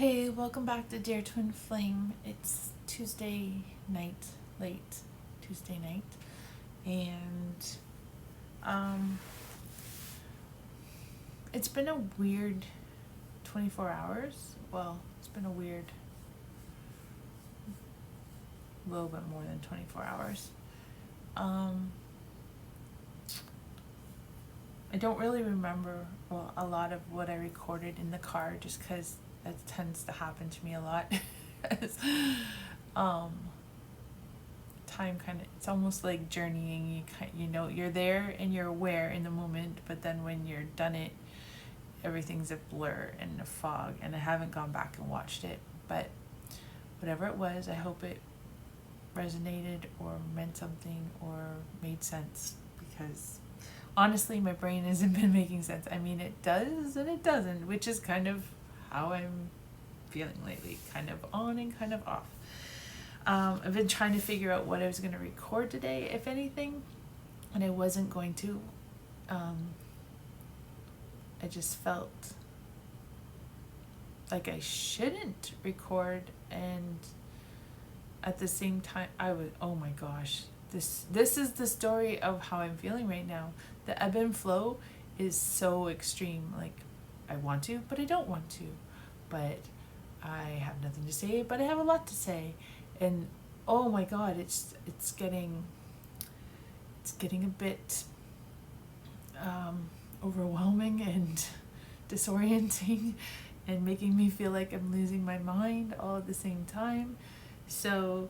Hey, welcome back to Dear Twin Flame. It's Tuesday night, late Tuesday night, and um, it's been a weird 24 hours. Well, it's been a weird little bit more than 24 hours. I don't really remember a lot of what I recorded in the car just because that tends to happen to me a lot. um, Time kind of, it's almost like journeying. You're there and you're aware in the moment, but then when you're done it, everything's a blur and a fog, and I haven't gone back and watched it. But whatever it was, I hope it resonated or meant something or made sense, because honestly my brain hasn't been making sense. I mean, it does and it doesn't, which is kind of how I'm feeling lately, kind of on and kind of off. I've been trying to figure out what I was going to record today, if anything, and I wasn't going to. I just felt like I shouldn't record, and at the same time I was, oh my gosh, this is the story of how I'm feeling right now. The ebb and flow is so extreme. Like, I want to, but I don't want to. But I have nothing to say, but I have a lot to say. And oh my god, it's getting a bit overwhelming and disorienting and making me feel like I'm losing my mind all at the same time. So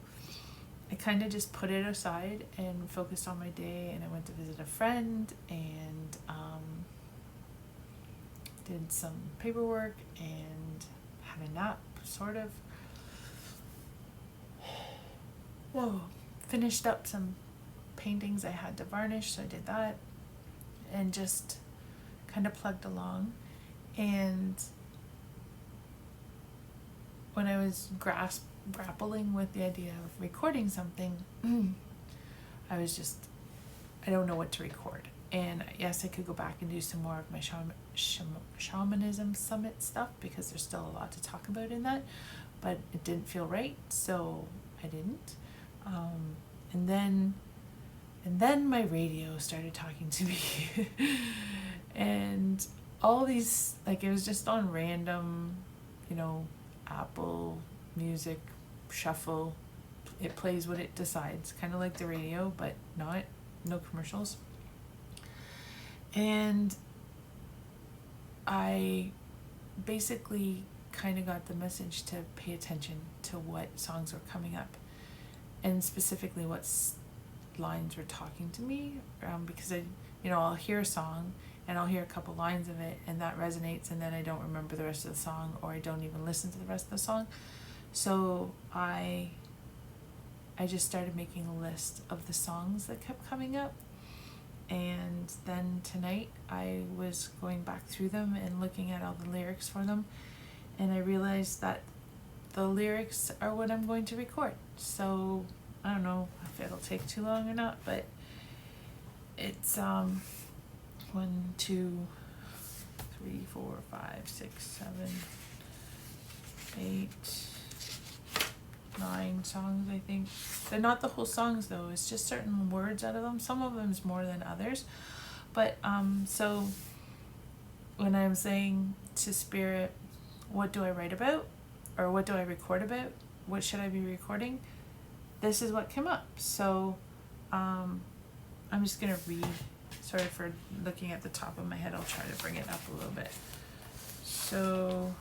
I kind of just put it aside and focused on my day, and I went to visit a friend and did some paperwork and had a nap, sort of. Whoa. Finished up some paintings I had to varnish, so I did that and just kind of plugged along. And when I was grappling with the idea of recording something, I was just, I don't know what to record. And yes, I could go back and do some more of my shamanism summit stuff, because there's still a lot to talk about in that, but it didn't feel right, so I didn't. And then my radio started talking to me. And all these, like, it was just on random, Apple Music shuffle. It plays what it decides, kind of like the radio, but no commercials. And I basically kind of got the message to pay attention to what songs were coming up, and specifically what lines were talking to me, because I'll hear a song and I'll hear a couple lines of it and that resonates, and then I don't remember the rest of the song, or I don't even listen to the rest of the song. So I just started making a list of the songs that kept coming up. And then tonight I was going back through them and looking at all the lyrics for them, and I realized that the lyrics are what I'm going to record. So I don't know if it'll take too long or not, but it's 1, 2, 3, 4, 5, 6, 7, 8, 9 songs, I think. They're not the whole songs though, it's just certain words out of them. Some of them's more than others. But so when I'm saying to Spirit, what do I write about? Or what do I record about? What should I be recording? This is what came up. So I'm just gonna read. Sorry for looking at the top of my head. I'll try to bring it up a little bit. So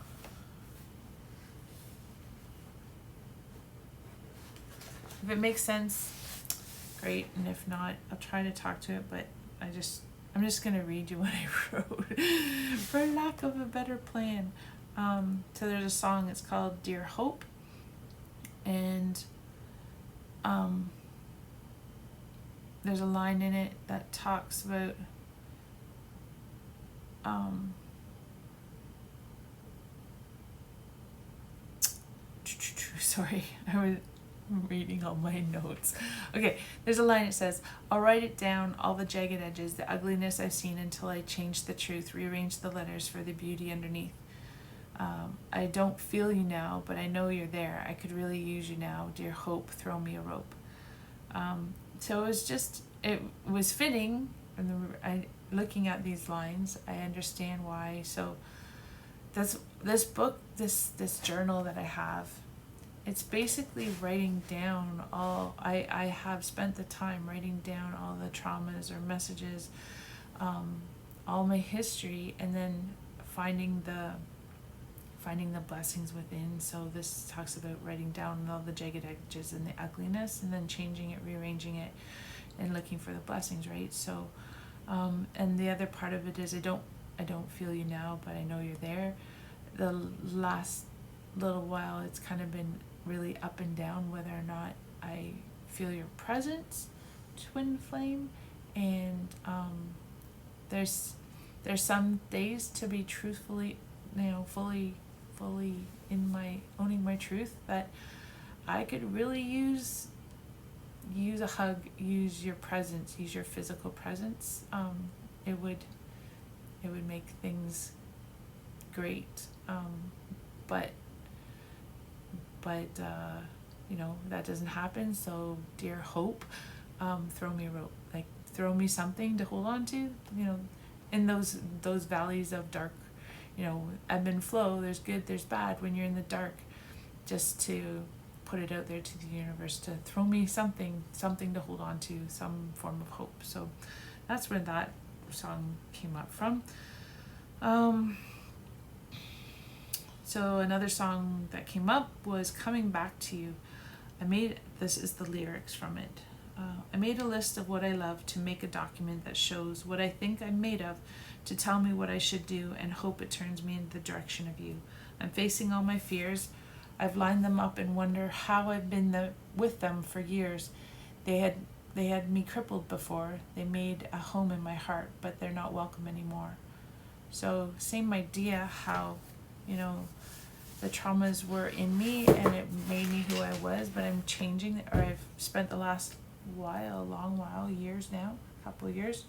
if it makes sense, great, and if not, I'll try to talk to it, but I'm just gonna read you what I wrote for lack of a better plan. So there's a song, it's called Dear Hope, and there's a line in it that talks about sorry, I was reading all my notes. Okay, there's a line that says, I'll write it down, all the jagged edges, the ugliness I've seen, until I change the truth, rearrange the letters for the beauty underneath. I don't feel you now, but I know you're there. I could really use you now. Dear hope, throw me a rope. So it was fitting. And looking at these lines, I understand why. So this book, this journal that I have, it's basically writing down I have spent the time writing down all the traumas or messages, all my history, and then finding the blessings within. So this talks about writing down all the jagged edges and the ugliness, and then changing it, rearranging it, and looking for the blessings, right? So, and the other part of it is I don't feel you now, but I know you're there. The last little while, it's kind of been really up and down whether or not I feel your presence, twin flame, and there's some days, to be truthfully, fully in my owning my truth, that I could really use a hug, use your presence, use your physical presence. It would make things great. But that doesn't happen. So dear hope, throw me a rope, like throw me something to hold on to, in those valleys of dark, ebb and flow. There's good, there's bad when you're in the dark, just to put it out there to the universe to throw me something to hold on to, some form of hope. So that's where that song came up from. So another song that came up was Coming Back to You. This is the lyrics from it. I made a list of what I love to make a document that shows what I think I'm made of, to tell me what I should do, and hope it turns me in the direction of you. I'm facing all my fears. I've lined them up and wonder how I've been with them for years. They had me crippled before. They made a home in my heart, but they're not welcome anymore. So same idea, how, the traumas were in me and it made me who I was, but I'm changing, or I've spent the last long while, years now, a couple of years,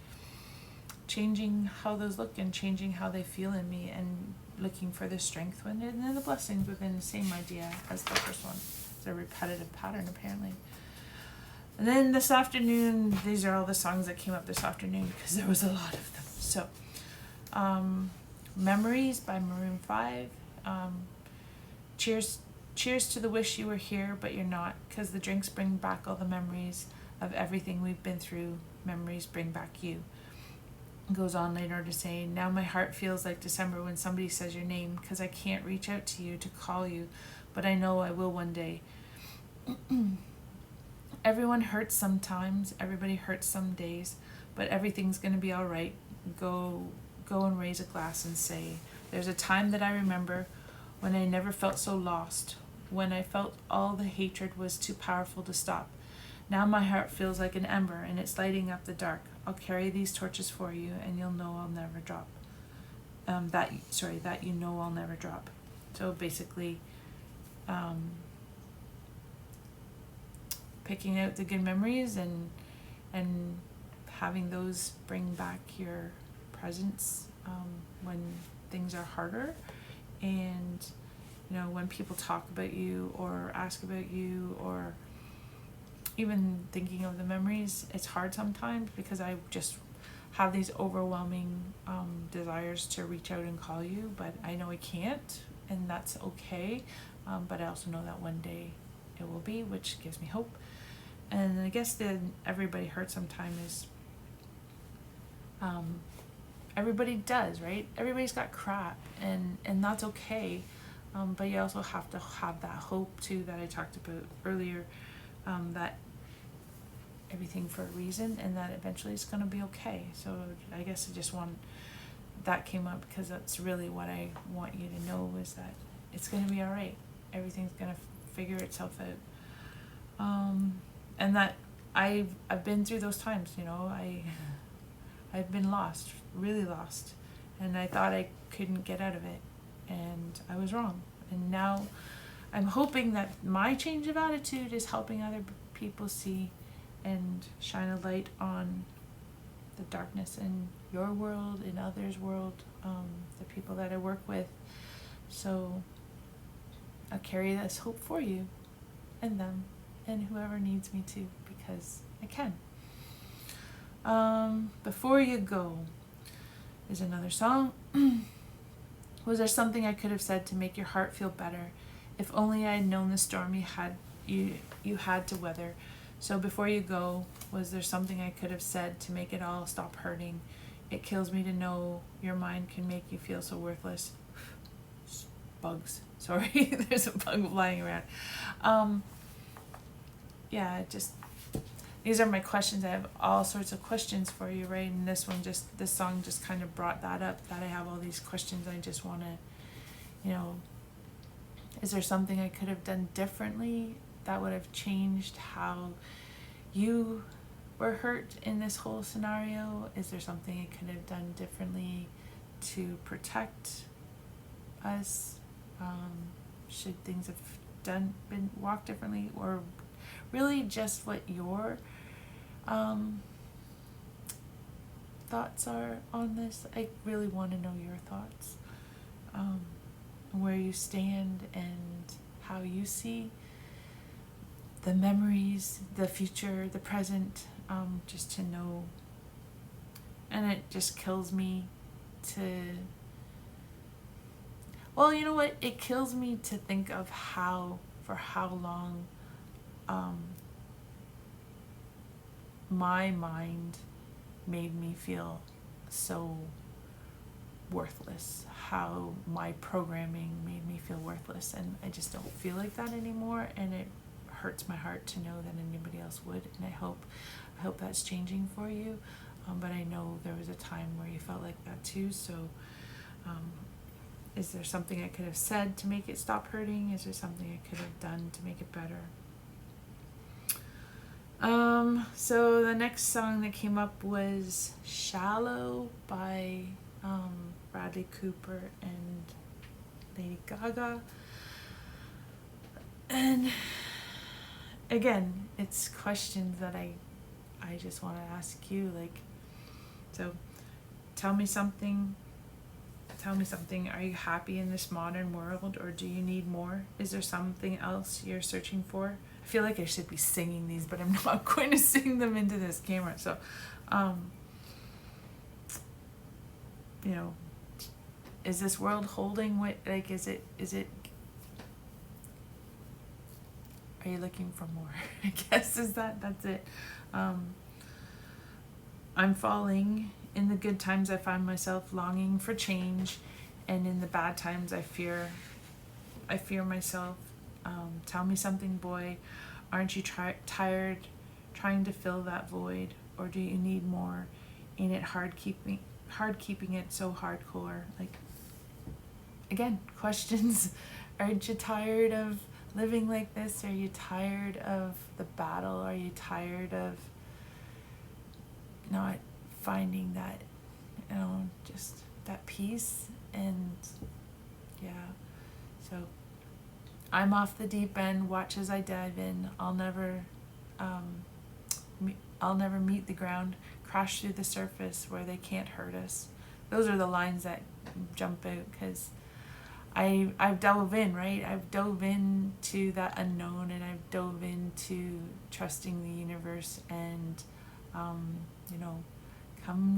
changing how those look and changing how they feel in me, and looking for the strength within and the blessings within. The same idea as the first one. It's a repetitive pattern, apparently. And then this afternoon, these are all the songs that came up this afternoon because there was a lot of them. So, Memories by Maroon 5. Cheers to the wish you were here, but you're not, because the drinks bring back all the memories of everything we've been through. Memories bring back you. Goes on later to say, now my heart feels like December when somebody says your name, because I can't reach out to you to call you, but I know I will one day. Everyone hurts sometimes, everybody hurts some days, but everything's going to be all right. Go and raise a glass and say, there's a time that I remember when I never felt so lost, when I felt all the hatred was too powerful to stop. Now my heart feels like an ember and it's lighting up the dark. I'll carry these torches for you and you'll know I'll never drop. That you know I'll never drop. So basically, picking out the good memories and having those bring back your presence when things are harder, and when people talk about you or ask about you, or even thinking of the memories, it's hard sometimes because I just have these overwhelming desires to reach out and call you, but I know I can't, and that's okay. But I also know that one day it will be, which gives me hope. And I guess then everybody hurts sometime is everybody does, right? Everybody's got crap, and that's okay. But you also have to have that hope too that I talked about earlier, that everything for a reason, and that eventually it's going to be okay. So I guess I just want, that came up because that's really what I want you to know, is that it's going to be all right. Everything's going to figure itself out. And that I've been through those times, I've been lost, really lost, and I thought I couldn't get out of it, and I was wrong. And now I'm hoping that my change of attitude is helping other people see and shine a light on the darkness in your world, in others' world, the people that I work with, So I'll carry this hope for you and them and whoever needs me to, because I can. Before You Go is another song. Was there something I could have said to make your heart feel better? If only I had known the storm you had to weather. So before you go, was there something I could have said to make it all stop hurting? It kills me to know your mind can make you feel so worthless. Bugs. Sorry, there's a bug flying around. Yeah, just these are my questions. I have all sorts of questions for you, right? And this song just kind of brought that up, that I have all these questions. I just want to, is there something I could have done differently that would have changed how you were hurt in this whole scenario? Is there something I could have done differently to protect us? Should things have been walked differently, or really just what your thoughts are on this? I really want to know your thoughts, where you stand and how you see the memories, the future, the present, just to know. And it just kills me to, well, you know what? It kills me to think of for how long my mind made me feel so worthless, how my programming made me feel worthless, and I just don't feel like that anymore, and it hurts my heart to know that anybody else would, and I hope that's changing for you, but I know there was a time where you felt like that too. So is there something I could have said to make it stop hurting? Is there something I could have done to make it better? So the next song that came up was Shallow by Bradley Cooper and Lady Gaga. And again, it's questions that I just want to ask you, like, so tell me something. Are you happy in this modern world, or do you need more? Is there something else you're searching for? I feel like I should be singing these, but I'm not going to sing them into this camera. So, is this world holding what, like, is it, are you looking for more? I guess that's it. I'm falling. In the good times, I find myself longing for change, and in the bad times, I fear myself. Tell me something, boy. Aren't you tired trying to fill that void, or do you need more? Ain't it hard keeping it so hardcore? Like, again, questions. Aren't you tired of living like this? Are you tired of the battle? Are you tired of not finding that, just that peace? And yeah, so I'm off the deep end, watch as I dive in. I'll never meet the ground, crash through the surface where they can't hurt us. Those are the lines that jump out, because I've dove in, right? I've dove into that unknown, and I've dove into trusting the universe, and come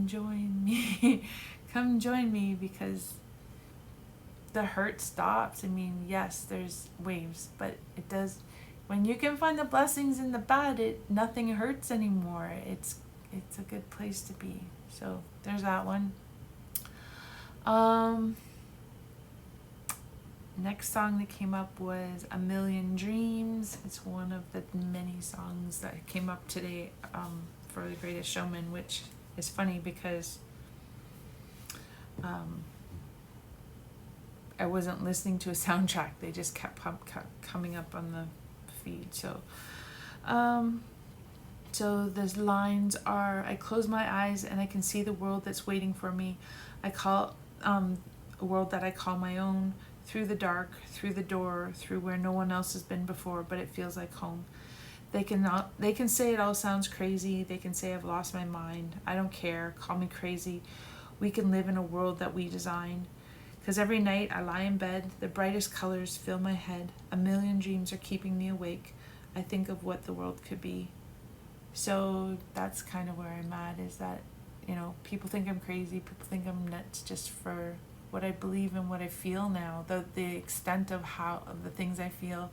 join me. Come join me, because the hurt stops. I mean, yes, there's waves, but it does, when you can find the blessings in the bad, nothing hurts anymore. It's a good place to be. So there's that one. Next song that came up was A Million Dreams. It's one of the many songs that came up today for The Greatest Showman, which is funny because I wasn't listening to a soundtrack. They just kept coming up on the feed. So the lines are, I close my eyes and I can see the world that's waiting for me. I call a world that I call my own, through the dark, through the door, through where no one else has been before, but it feels like home. They can say it all sounds crazy. They can say I've lost my mind. I don't care. Call me crazy. We can live in a world that we design. 'Cause every night I lie in bed, the brightest colors fill my head. A million dreams are keeping me awake. I think of what the world could be. So that's kind of where I'm at, is that, you know, people think I'm crazy, people think I'm nuts just for what I believe and what I feel now. The extent of the things I feel.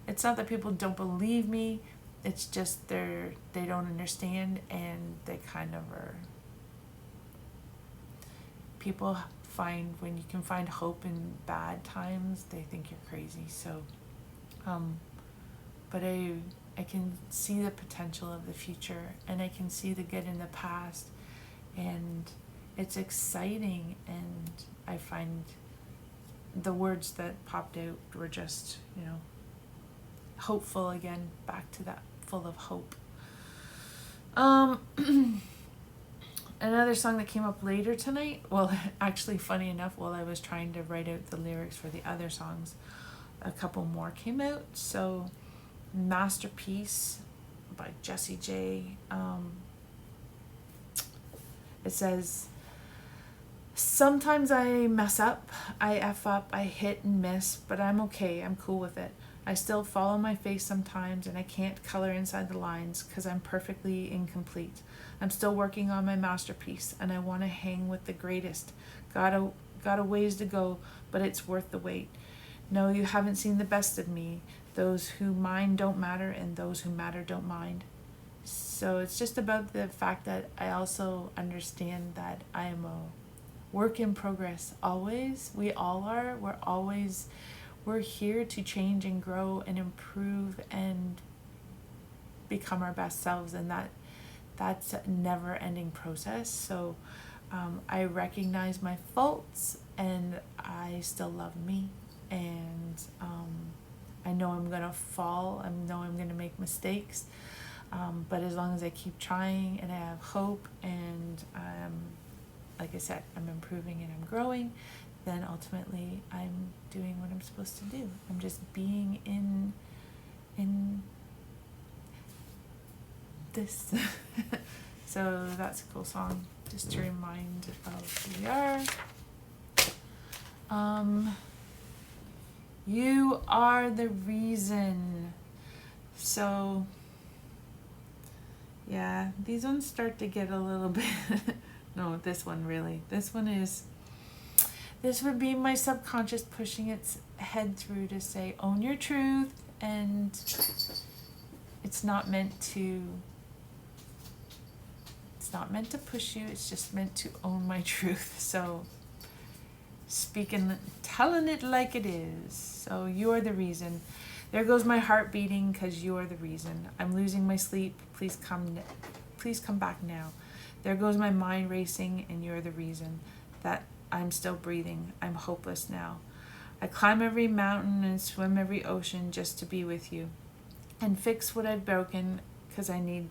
It's not that people don't believe me, it's just they don't understand, and they kind of are. People find, when you can find hope in bad times, they think you're crazy. So but I can see the potential of the future, and I can see the good in the past, and it's exciting. And I find the words that popped out were just, you know, hopeful again, back to that, full of hope. Another song that came up later tonight, well, actually, funny enough, while I was trying to write out the lyrics for the other songs, a couple more came out. So Masterpiece by Jessie J. It says, sometimes I mess up, I F up, I hit and miss, but I'm okay, I'm cool with it. I still fall on my face sometimes, and I can't color inside the lines because I'm perfectly incomplete. I'm still working on my masterpiece, and I want to hang with the greatest. Got a ways to go, but it's worth the wait. No, you haven't seen the best of me. Those who mind don't matter, and those who matter don't mind. So it's just about the fact that I also understand that I am a work in progress always. We all are. We're here to change and grow and improve and become our best selves, and that's a never ending process. So I recognize my faults, and I still love me, and I know I'm gonna fall, I know I'm gonna make mistakes, but as long as I keep trying and I have hope, and like I said, I'm improving and I'm growing, then ultimately I'm doing what I'm supposed to do. I'm just being in this. So that's a cool song, just to remind of who we are. You are the reason. So yeah, these ones start to get a little bit no, this one really. This would be my subconscious pushing its head through to say, own your truth, and it's not meant to push you, it's just meant to own my truth. So telling it like it is. So you are the reason. There goes my heart beating, 'cause you are the reason. I'm losing my sleep, please come back now. There goes my mind racing, and you're the reason that I'm still breathing. I'm hopeless now. I climb every mountain and swim every ocean just to be with you and fix what I've broken, 'cause I need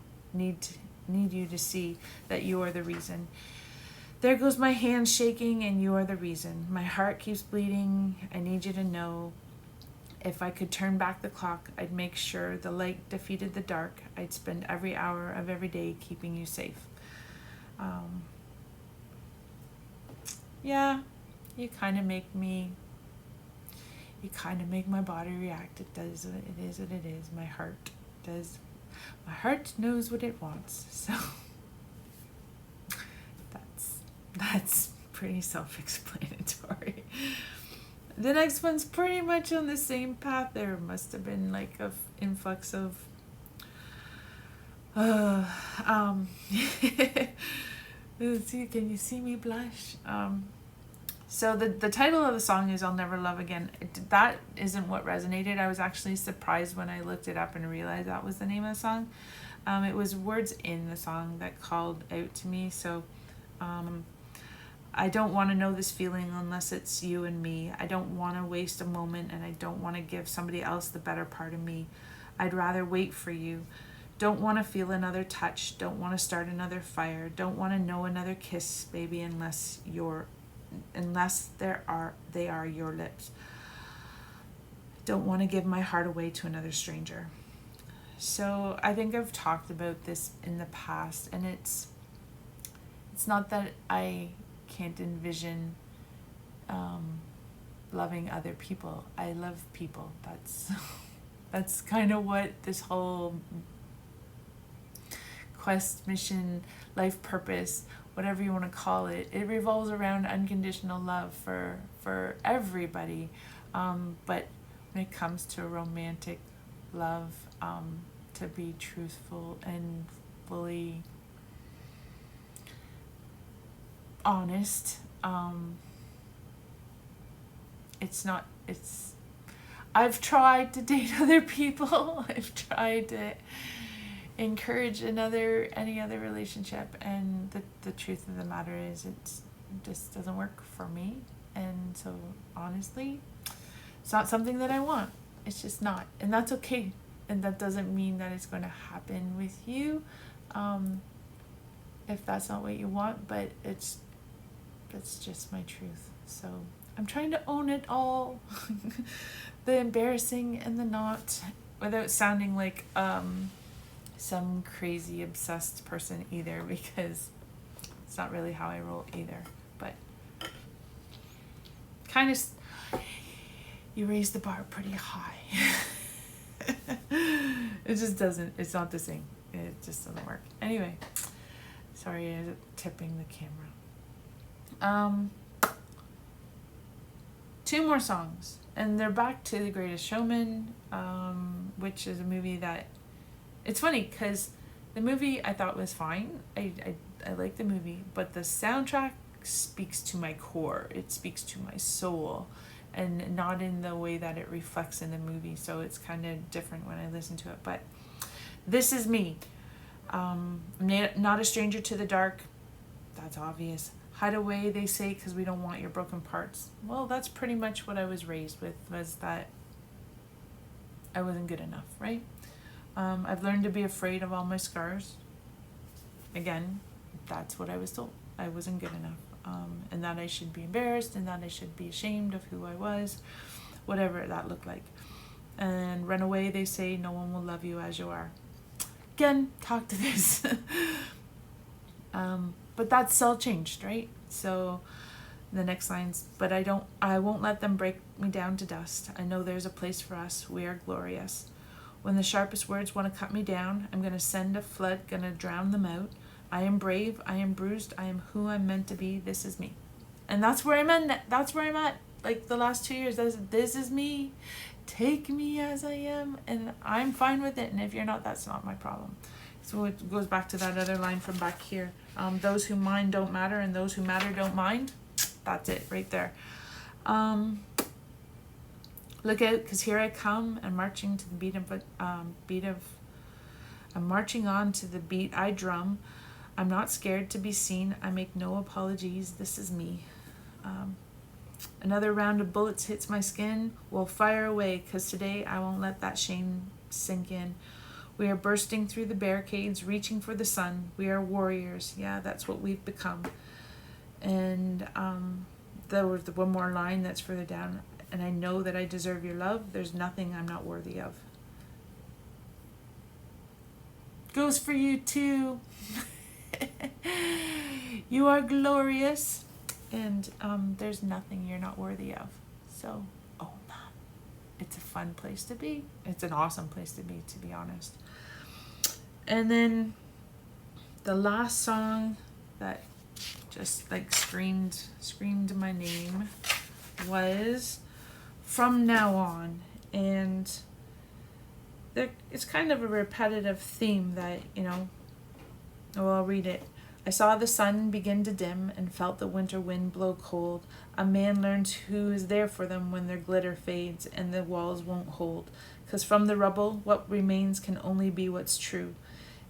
you to see that you are the reason. There goes my hands shaking, and you are the reason. My heart keeps bleeding. I need you to know, if I could turn back the clock, I'd make sure the light defeated the dark. I'd spend every hour of every day keeping you safe. Yeah, you kind of make my body react. It does what it is what it is. My heart knows what it wants. So that's pretty self-explanatory. The next one's pretty much on the same path. There must have been like a influx of can you see me blush? So the title of the song is I'll Never Love Again. That isn't what resonated. I was actually surprised when I looked it up and realized that was the name of the song. It was words in the song that called out to me. So I don't want to know this feeling unless it's you and me. I don't want to waste a moment, and I don't want to give somebody else the better part of me. I'd rather wait for you. Don't want to feel another touch. Don't want to start another fire. Don't want to know another kiss, baby, unless they are your lips. Don't want to give my heart away to another stranger. So I think I've talked about this in the past, and it's not that I can't envision loving other people. I love people. That's kind of what this whole quest, mission, life purpose, whatever you want to call it, it revolves around unconditional love for everybody. But when it comes to romantic love, to be truthful and fully honest, I've tried to date other people. I've tried to encourage any other relationship, and the truth of the matter is it just doesn't work for me. And so honestly, it's not something that I want. It's just not, and that's okay. And that doesn't mean that it's going to happen with you, if that's not what you want. But that's just my truth. So I'm trying to own it all, the embarrassing and the not, without sounding like some crazy obsessed person either, because it's not really how I roll either. But kind of, you raise the bar pretty high. It just doesn't, it's not the same. It just doesn't work. Anyway, sorry, I'm tipping the camera. 2 more songs, and they're back to The Greatest Showman, which is a movie that, it's funny because the movie I thought was fine. I like the movie, but the soundtrack speaks to my core. It speaks to my soul, and not in the way that it reflects in the movie. So it's kind of different when I listen to it. But This Is Me. I'm not a stranger to the dark. That's obvious. Hide away, they say, because we don't want your broken parts. Well, that's pretty much what I was raised with, was that I wasn't good enough, right? I've learned to be afraid of all my scars. Again, that's what I was told. I wasn't good enough. And that I should be embarrassed, and that I should be ashamed of who I was, whatever that looked like. And run away, they say, no one will love you as you are. Again, talk to this. But that's all changed, right? So the next line's, but I won't let them break me down to dust. I know there's a place for us. We are glorious. When the sharpest words want to cut me down, I'm going to send a flood, going to drown them out. I am brave. I am bruised. I am who I'm meant to be. This is me. And that's where I'm at. That's where I'm at. Like the last 2 years, this is me. Take me as I am. And I'm fine with it. And if you're not, that's not my problem. So it goes back to that other line from back here. Those who mind don't matter, and those who matter don't mind. That's it right there. Look out, because here I come, and marching to the beat of, I'm marching on to the beat I drum. I'm not scared to be seen. I make no apologies. This is me. Another round of bullets hits my skin. Well, fire away, because today I won't let that shame sink in. We are bursting through the barricades, reaching for the sun. We are warriors. Yeah, that's what we've become. And there was the one more line that's further down. And I know that I deserve your love. There's nothing I'm not worthy of. Goes for you too. You are glorious. And there's nothing you're not worthy of. So, oh man, it's a fun place to be. It's an awesome place to be honest. And then the last song that just like screamed my name was From Now On. And it's kind of a repetitive theme that, well, I'll read it. I saw the sun begin to dim and felt the winter wind blow cold. A man learns who is there for them when their glitter fades and the walls won't hold. 'Cause from the rubble, what remains can only be what's true.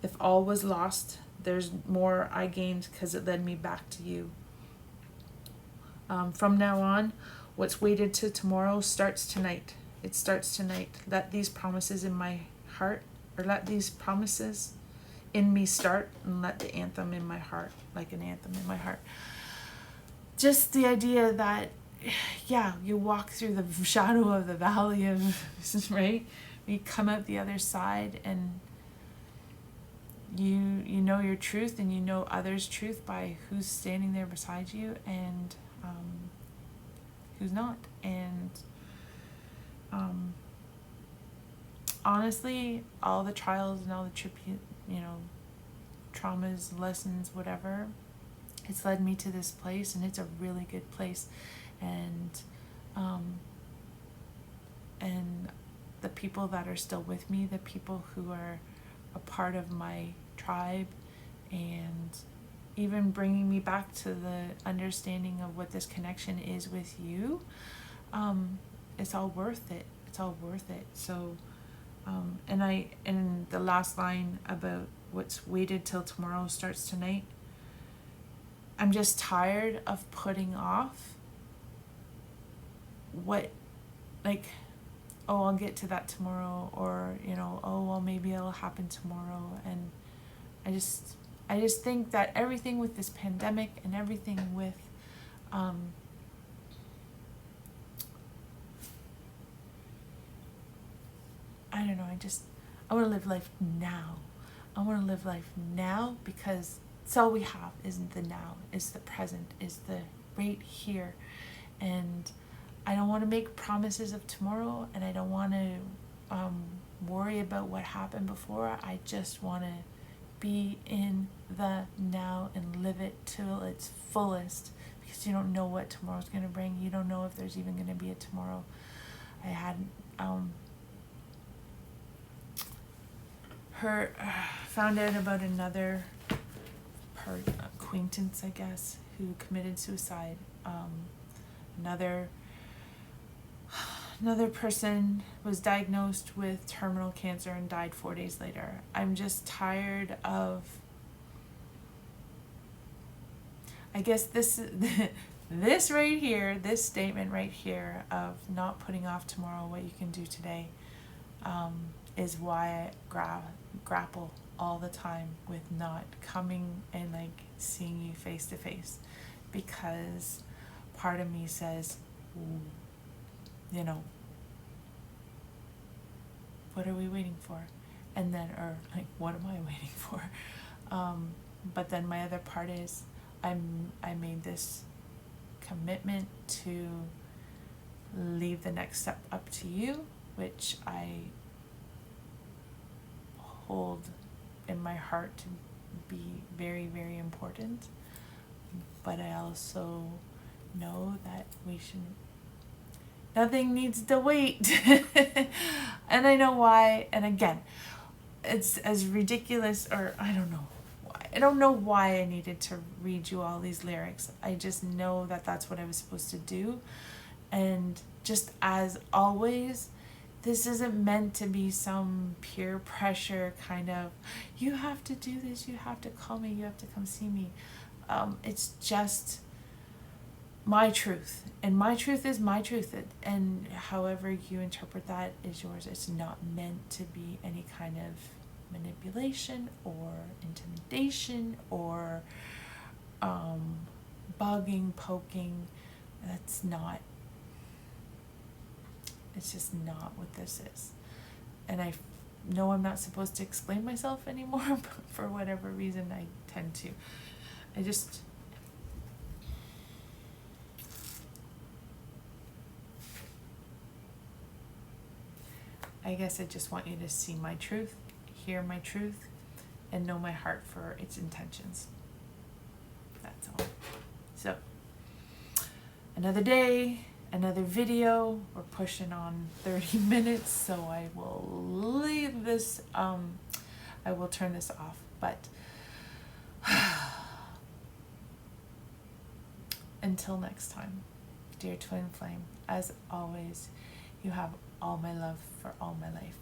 If all was lost, there's more I gained 'cause it led me back to you. From now on, what's waited to tomorrow starts tonight. It starts tonight. Let these promises in my heart, or let these promises in me start, and let the anthem in my heart, like an anthem in my heart. Just the idea that, yeah, you walk through the shadow of the valley of, right? You come out the other side, and you know your truth, and you know others' truth by who's standing there beside you, and who's not. And honestly, all the trials and all the traumas, lessons, whatever, it's led me to this place, and it's a really good place. And the people that are still with me, the people who are a part of my tribe, and even bringing me back to the understanding of what this connection is with you, it's all worth it. It's all worth it. So, and the last line about what's waited till tomorrow starts tonight, I'm just tired of putting off what, like, oh, I'll get to that tomorrow, or, oh, well, maybe it'll happen tomorrow. And I just think that everything with this pandemic and everything with, I don't know, I want to live life now. I want to live life now, because it's all we have, isn't the now, is the present, is the right here. And I don't want to make promises of tomorrow, and I don't want to worry about what happened before. I just want to be in the now and live it till its fullest, because you don't know what tomorrow's going to bring. You don't know if there's even going to be a tomorrow. I had found out about another acquaintance, I guess, who committed suicide. Another person was diagnosed with terminal cancer and died 4 days later. I'm just tired of, I guess this right here, this statement right here of not putting off tomorrow what you can do today, is why I grapple all the time with not coming and like seeing you face to face, because part of me says, what are we waiting for? And then, or like, what am I waiting for? But then my other part is, I made this commitment to leave the next step up to you, which I hold in my heart to be very, very important. But I also know that nothing needs to wait. And I know why. And again, it's as ridiculous, or I don't know why I needed to read you all these lyrics. I just know that that's what I was supposed to do. And just as always, this isn't meant to be some peer pressure kind of, you have to do this, you have to call me, you have to come see me. It's just my truth, and my truth is my truth, and however you interpret that is yours. It's not meant to be any kind of manipulation or intimidation or bugging, poking. It's just not what this is. And I know I'm not supposed to explain myself anymore, but for whatever reason I tend to. I guess I just want you to see my truth, hear my truth, and know my heart for its intentions. That's all. So, another day, another video. We're pushing on 30 minutes, so I will leave this, I will turn this off. But until next time, dear twin flame, as always, you have all my love for all my life.